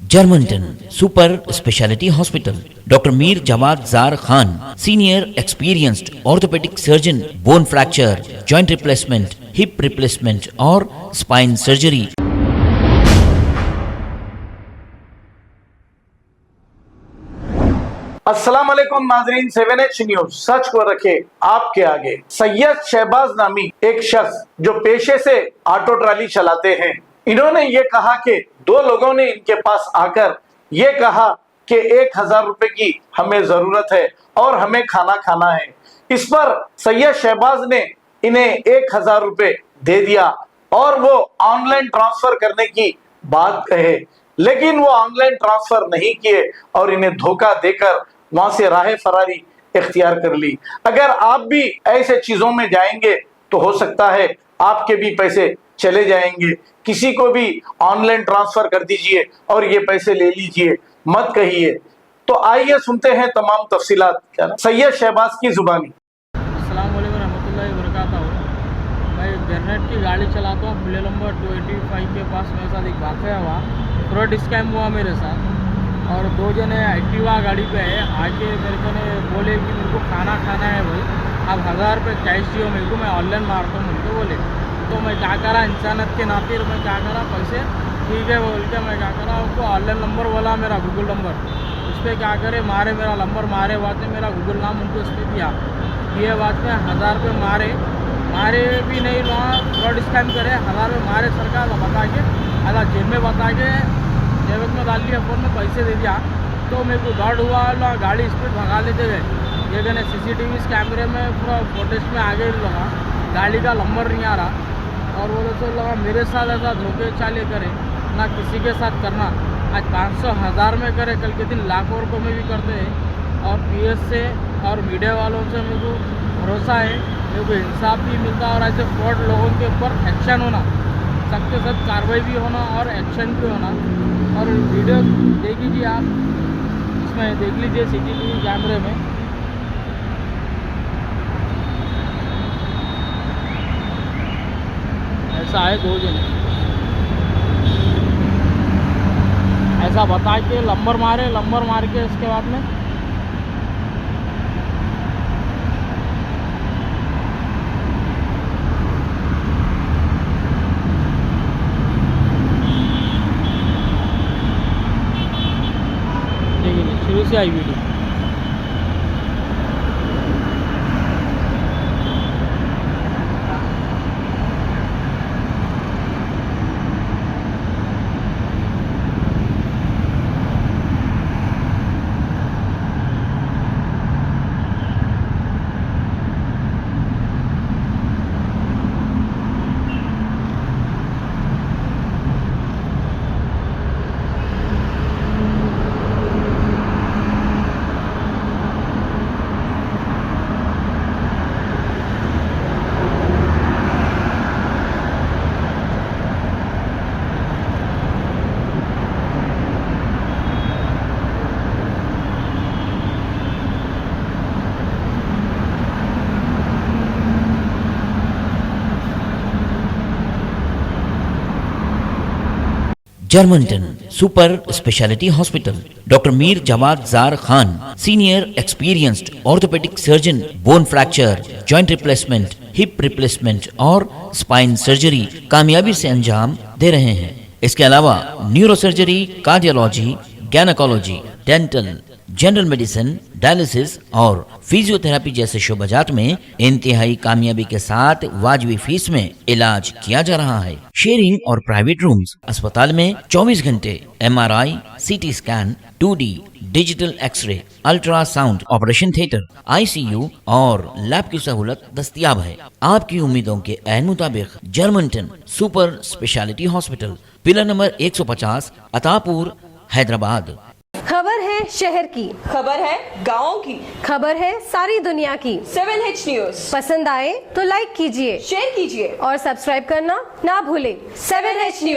Germanton super speciality hospital, doctor Mir Jawad jar Khan, senior experienced orthopaedic surgeon, bone fracture, joint replacement, hip replacement और spine surgery. अस्सलाम वालेकुम नाजरीन, 7H news सच को रखे आपके आगे। सैयद शहबाज नामी एक शख्स जो पेशे से ऑटो ट्राली चलाते हैं, इन्होंने ये कहा कि दो लोगों ने इनके पास आकर ये कहा कि 1000 रुपए की हमें जरूरत है और हमें खाना खाना है। इस पर सैयद शहबाज ने इन्हें 1000 रुपए दे दिया और वो ऑनलाइन ट्रांसफर करने की बात कहे, लेकिन वो ऑनलाइन ट्रांसफर नहीं किए और इन्हें धोखा देकर वहां से राह फरारी इख्तियार कर ली। अगर आप भी ऐसे चीजों में जाएंगे तो हो सकता है आपके भी पैसे चले जाएंगे। किसी को भी ऑनलाइन ट्रांसफर कर दीजिए और ये पैसे ले लीजिए, मत कहिए। तो आइए सुनते हैं तमाम तफसीलात सैयद शहबाज की जुबानी। अस्सलाम वालेकुम रहमतुल्लाहि व बरकातहू। मैं जनरेट की गाड़ी चलाता हूँ, प्ले नंबर 285 के पास मेरे साथ एक वाक़या हुआ, फ्रॉड स्कैम हुआ मेरे साथ। और दो जने एक्टिवा गाड़ी पे है, आके मेरे को ने बोले कि मेरे को खाना खाना है भाई, आप 1000 रुपये कैश दियो मेरे को, मैं ऑनलाइन मारता हूँ मुझको बोले। तो मैं क्या करा, इंसानियत के नाते मैं क्या करा, पैसे ठीक है बोल के मैं क्या करा, उनको ऑनलाइन नंबर बोला मेरा गूगल नंबर, उस पर क्या करे मारे मेरा नंबर, मारे बाद में मेरा गूगल नाम उनको उस पर दिया, ये बाद में 1000 रुपये मारे भी नहीं, वहाँ फ्रॉड स्कैम करे, 1000 रुपये मारे सरकार बता के, आधा जेब में बता के जेब में डाल लिया, फ़ोन में पैसे दे दिया। तो मेरे को डर हुआ, गाड़ी स्पीड भगा लेते गए। ये कहने CCTV कैमरे में पूरा फुटेज में आगे लगा, गाड़ी का नंबर नहीं आ रहा। और वो तो लगा मेरे साथ ऐसा धोखे चाले करे ना, किसी के साथ करना। आज 500 1000 में करे, कल के दिन लाखों रुपये में भी करते हैं। और PS से और मीडिया वालों से मेरे को भरोसा है, मेरे को इंसाफ भी मिलता और ऐसे फ्रॉड लोगों के ऊपर एक्शन होना, सख्त से सख्त कार्रवाई भी होना और एक्शन भी होना। और वीडियो देख लीजिए आप, इसमें देख लीजिए CCTV कैमरे में। ऐसा है, दो जने ऐसा बता के नंबर मार के इसके बाद में शुरू से आई वीडियो। जर्मनटन super speciality hospital, doctor Mir Jawad jar Khan, senior experienced orthopaedic surgeon, bone fracture, joint replacement, hip replacement और स्पाइन सर्जरी कामयाबी से अंजाम दे रहे हैं। इसके अलावा neuro surgery, cardiology, gynaecology, dental, general medicine, dialysis और फिजियोथेरेपी जैसे शोबाजात में इंतहाई कामयाबी के साथ वाजिबी फीस में इलाज किया जा रहा है। शेयरिंग और प्राइवेट रूम्स, अस्पताल में 24 घंटे MRI, CT scan, 2D digital x-ray, ultrasound, operation theatre, ICU और लैब की सहूलत दस्तयाब है। आपकी उम्मीदों के ऐन मुताबिक Germanten super speciality hospital, pillar number 150, Attapur, Hyderabad. खबर है शहर की, खबर है गाँव की, खबर है सारी दुनिया की। 7H न्यूज पसंद आए तो लाइक कीजिए, शेयर कीजिए और सब्सक्राइब करना ना भूलें। 7H news.